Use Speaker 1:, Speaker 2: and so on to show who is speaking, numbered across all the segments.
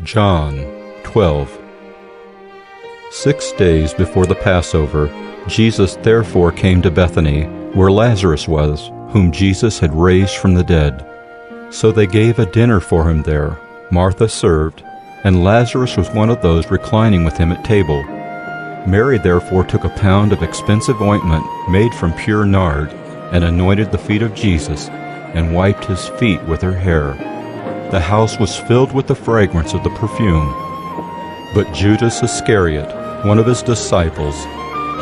Speaker 1: John 12. 6 days before the Passover, Jesus therefore came to Bethany, where Lazarus was, whom Jesus had raised from the dead. So they gave a dinner for him there. Martha served, and Lazarus was one of those reclining with him at table. Mary therefore took a pound of expensive ointment made from pure nard, and anointed the feet of Jesus, and wiped his feet with her hair. The house was filled with the fragrance of the perfume. But Judas Iscariot, one of his disciples,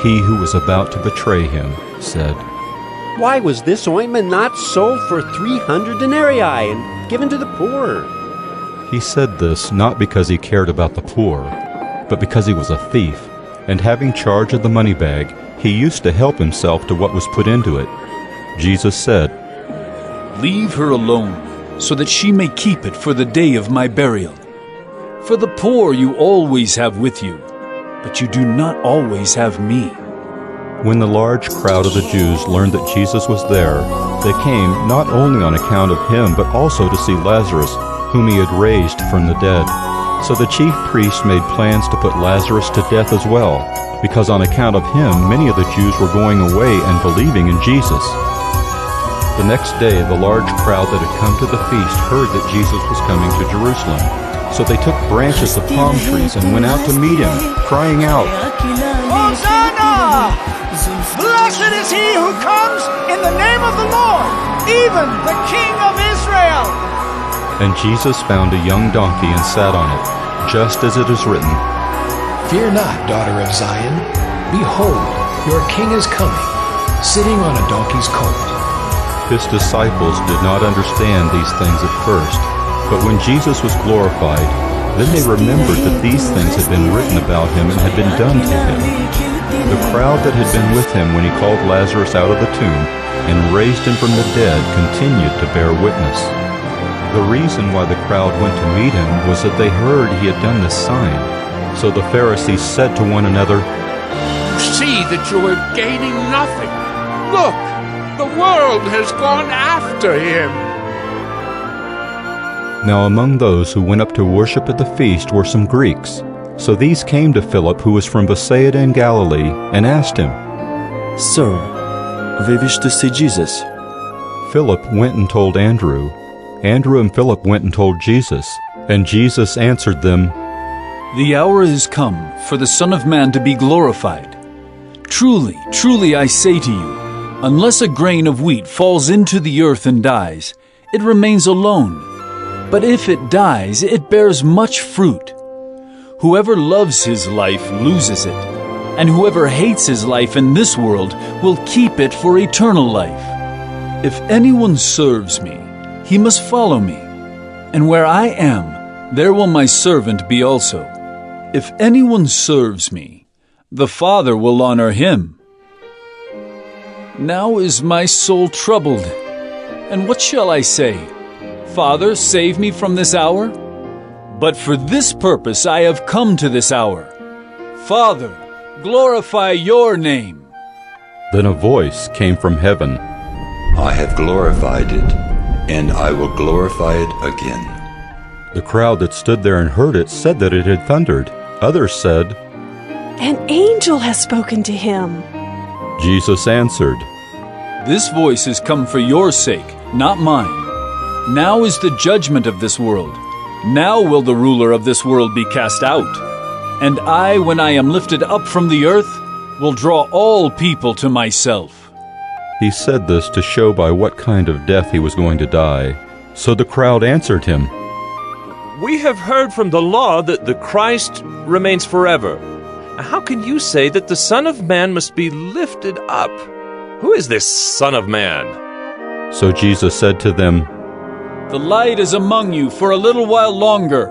Speaker 1: he who was about to betray him, said,
Speaker 2: "Why was this ointment not sold for 300 denarii and given to the poor?"
Speaker 1: He said this not because he cared about the poor, but because he was a thief, and having charge of the money bag, he used to help himself to what was put into it. Jesus said,
Speaker 3: "Leave her alone, so that she may keep it for the day of my burial. For the poor you always have with you, but you do not always have me."
Speaker 1: When the large crowd of the Jews learned that Jesus was there, they came not only on account of him, but also to see Lazarus, whom he had raised from the dead. So the chief priests made plans to put Lazarus to death as well, because on account of him many of the Jews were going away and believing in Jesus. The next day the large crowd that had come to the feast heard that Jesus was coming to Jerusalem. So they took branches of palm trees and went out to meet him, crying out,
Speaker 4: "Hosanna! Blessed is he who comes in the name of the Lord, even the King of Israel!"
Speaker 1: And Jesus found a young donkey and sat on it, just as it is written,
Speaker 5: "Fear not, daughter of Zion. Behold, your king is coming, sitting on a donkey's colt."
Speaker 1: His disciples did not understand these things at first, but when Jesus was glorified, then they remembered that these things had been written about him and had been done to him. The crowd that had been with him when he called Lazarus out of the tomb and raised him from the dead continued to bear witness. The reason why the crowd went to meet him was that they heard he had done this sign. So the Pharisees said to one another,
Speaker 6: "You see that you are gaining nothing. Look, the world has gone after him."
Speaker 1: Now among those who went up to worship at the feast were some Greeks. So these came to Philip, who was from Bethsaida in Galilee, and asked him,
Speaker 7: "Sir, we wish to see Jesus."
Speaker 1: Philip went and told Andrew. Andrew and Philip went and told Jesus. And Jesus answered them,
Speaker 3: "The hour is come for the Son of Man to be glorified. Truly, truly I say to you, unless a grain of wheat falls into the earth and dies, it remains alone. But if it dies, it bears much fruit. Whoever loves his life loses it, and whoever hates his life in this world will keep it for eternal life. If anyone serves me, he must follow me, and where I am, there will my servant be also. If anyone serves me, the Father will honor him. Now is my soul troubled, and what shall I say? Father, save me from this hour? But for this purpose I have come to this hour. Father, glorify your name."
Speaker 1: Then a voice came from heaven.
Speaker 8: "I have glorified it, and I will glorify it again."
Speaker 1: The crowd that stood there and heard it said that it had thundered. Others said,
Speaker 9: "An angel has spoken to him."
Speaker 1: Jesus answered,
Speaker 3: This voice has come for your sake, not mine. Now is the judgment of this world. Now will the ruler of this world be cast out. And I, when I am lifted up from the earth, will draw all people to myself."
Speaker 1: He said this to show by what kind of death he was going to die. So the crowd answered him,
Speaker 10: "We have heard from the law that the Christ remains forever. How can you say that the Son of Man must be lifted up? Who is this Son of Man?"
Speaker 1: So Jesus said to them,
Speaker 3: The light is among you for a little while longer.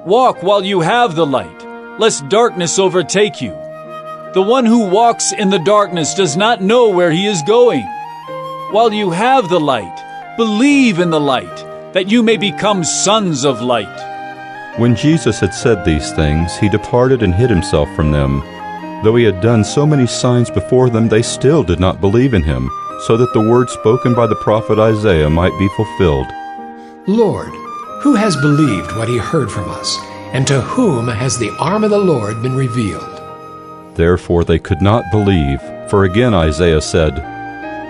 Speaker 3: Walk while you have the light, lest darkness overtake you. The one who walks in the darkness does not know where he is going. While you have the light, believe in the light, that you may become sons of light."
Speaker 1: When Jesus had said these things, he departed and hid himself from them. Though he had done so many signs before them, they still did not believe in him, so that the word spoken by the prophet Isaiah might be fulfilled.
Speaker 5: "Lord, Who has believed what he heard from us? And to whom has the arm of the Lord been revealed?
Speaker 1: Therefore they could not believe, for again Isaiah said,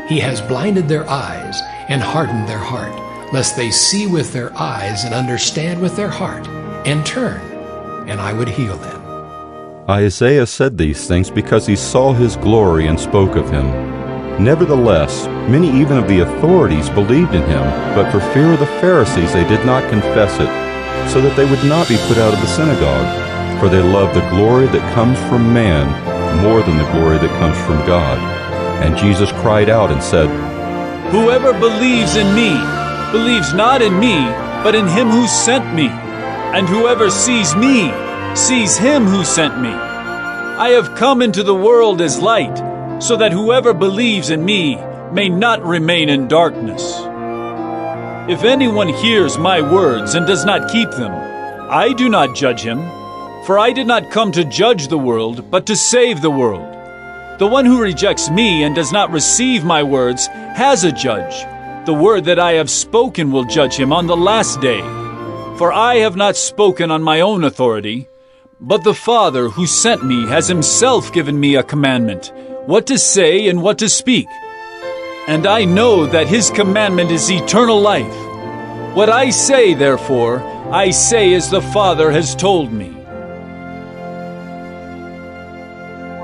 Speaker 5: He has blinded their eyes and hardened their heart, lest they see with their eyes and understand with their heart, and turn, and I would heal them.
Speaker 1: Isaiah said these things because he saw his glory and spoke of him. Nevertheless, many even of the authorities believed in him, but for fear of the Pharisees they did not confess it, so that they would not be put out of the synagogue. For they love the glory that comes from man more than the glory that comes from God. And Jesus cried out and said,
Speaker 3: Whoever believes in me, believes not in me, but in him who sent me. And whoever sees me, sees him who sent me. I have come into the world as light, so that whoever believes in me may not remain in darkness. If anyone hears my words and does not keep them, I do not judge him, for I did not come to judge the world, but to save the world. The one who rejects me and does not receive my words has a judge. The word that I have spoken will judge him on the last day. For I have not spoken on my own authority, but the Father who sent me has himself given me a commandment, what to say and what to speak. And I know that his commandment is eternal life. What I say, therefore, I say as the Father has told me.